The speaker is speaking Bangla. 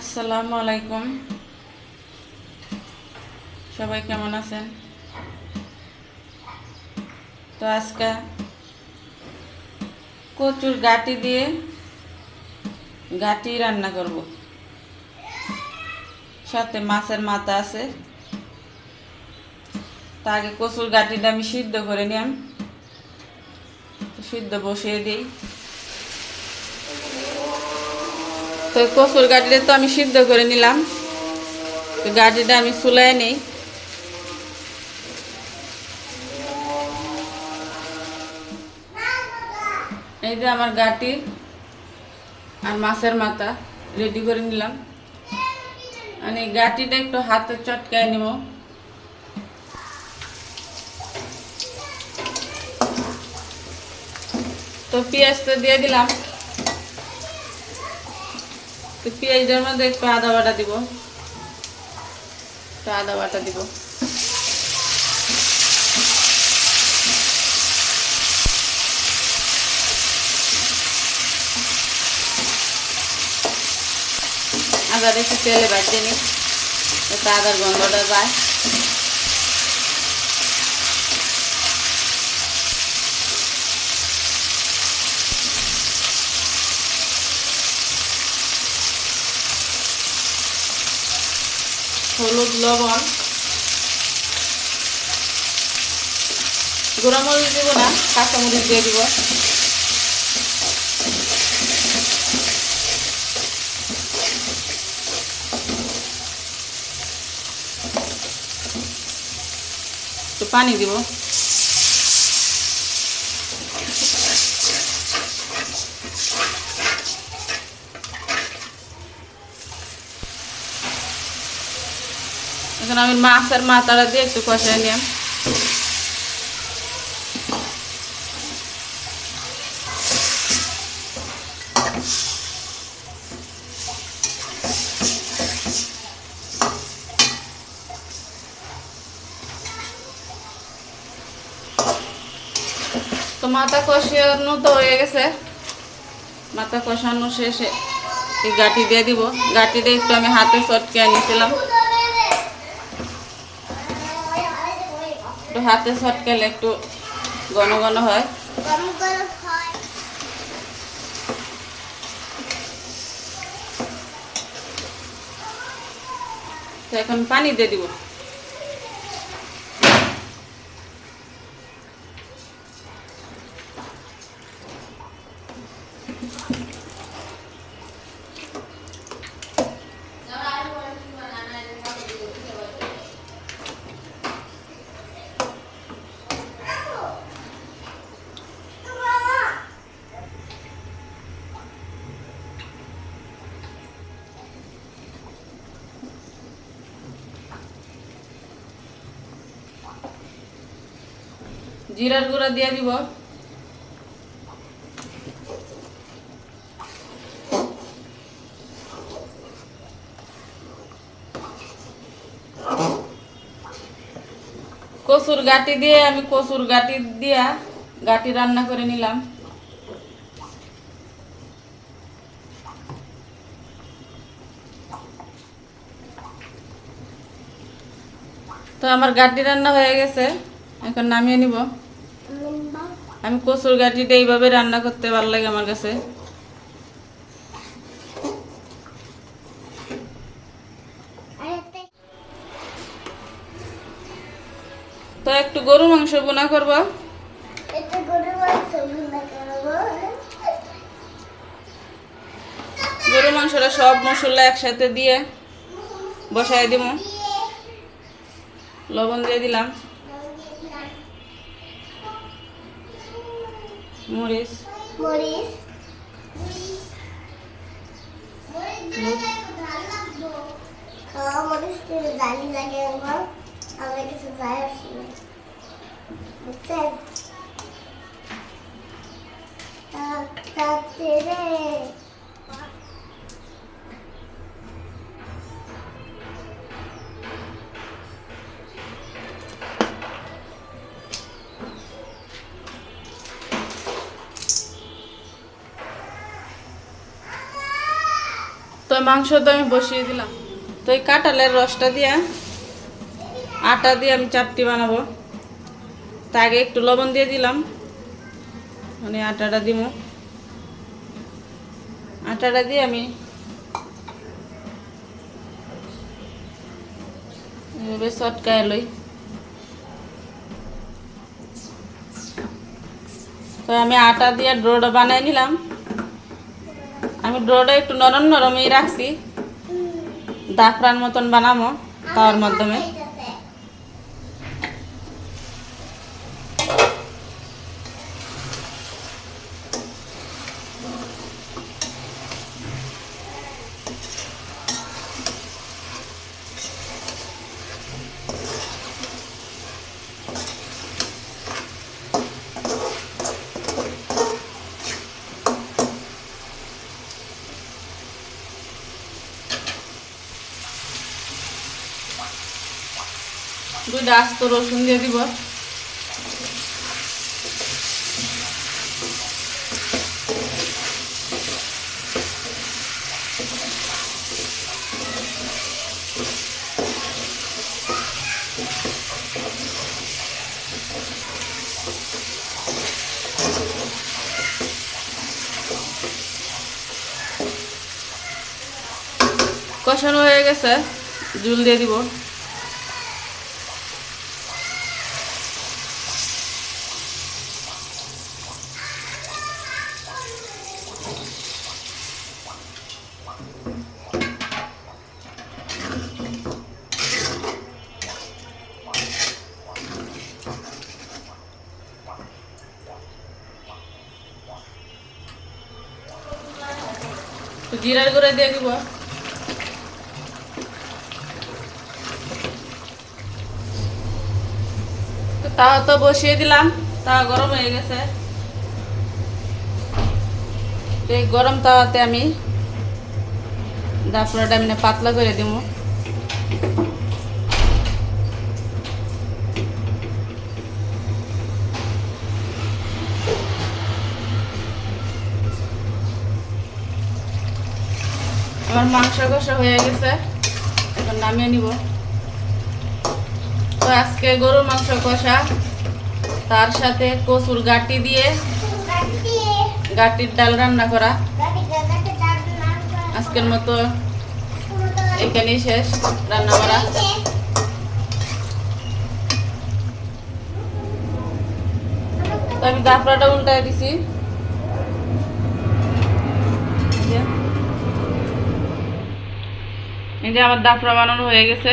আসসালামু আলাইকুম। সবাই কেমন আছেন? তো আজকে কচুর গাটি দিয়ে গাটি রান্না করব। সাথে মাছের মাথা আছে। তার আগে কচুর গাটিটা আমি সিদ্ধ করে নিলাম, সিদ্ধ বসিয়ে দিই। তো কচুর গাটিটা তো আমি সিদ্ধ করে নিলাম। তো গাটিটা আমি চুলায় নিই। এই যে আমার গাটি আর মাছের মাথা রেডি করে নিলাম। মানে গাটিটা একটু হাতে চটকায় নিব। তো পেঁয়াজ তো দিয়ে দিলাম। তো পেঁয়াজের মধ্যে একটু আদা বাটা দিব, একটু আদা বাটা দিব। আদার একটু তেলে বাটিয়ে নিই, একটু আদার গন্ধটা যায়। হলুদ, লবণ, গুঁড়া মরিচ দিব না, কাঁচামরিচ দিয়ে দিব। একটু পানি দিব। এখন আমি মাছের মাথাটা দিয়ে একটু কষাই নিলাম। তো মাথা কষানো তো হয়ে গেছে। মাথা কষানো শেষে এই গাঁটি দিয়ে দিব। গাঁটিটা একটু আমি হাতে চটকে নিয়েছিলাম। একটু হাতে চটকালে একটু ঘন ঘন হয়। তো এখন পানি দিয়ে দিব। জিরার গুঁড়া দিয়ে দিব। কচুর গাটি দিয়ে আমি কচুর গাটি দিয়া গাটি রান্না করে নিলাম। তো আমার গাটি রান্না হয়ে গেছে, এখন নামিয়ে নিব। আমি কচুর গাটিটা এইভাবে রান্না করতে ভালো লাগে আমার কাছে। তো একটু গরু মাংস বোনা করব। গরু মাংসটা সব মশলা একসাথে দিয়ে বসাই দিব। লবণ দিয়ে দিলাম, মরিচ, তো তো মাংস তো আমি বসিয়ে দিলাম। তো এই কাঁঠালের রসটা দিয়ে আটা দিয়ে আমি চাপটি বানাবো। তা আগে একটু লবণ দিয়ে দিলাম, মানে আটাটা দিব। আটাটা দিয়ে আমি এভাবে চটকায় লই। তো আমি আটা দিয়ে ডোটা বানাই নিলাম। আমি ডোটা একটু নরম নরমই রাখছি, দাফরার মতন বানাবো তাওয়ার মাধ্যমে। দুইটা আস্ত রসুন দিয়ে দিব। কষানো হয়ে গেছে, জল দিয়ে দিব। জিরার গুঁড়া দিয়ে দিব। তাওয়া তো বসিয়ে দিলাম, তাওয়া গরম হয়ে গেছে। এই গরম তাওয়াতে আমি জাফরাটা আমি পাতলা করে দিব। আমার মাংস কষা হয়ে গেছে, এখন নামিয়ে নিব। তো আজকে গরুর মাংস কষা, তার সাথে কচুর গাটি দিয়ে গাটির ডাল রান্না করা। আজকের মতো এখানেই শেষ রান্না করা। তো আমি জাফরাটা উল্টায় দিছি। এই যে আমার জাফরা বানানো হয়ে গেছে।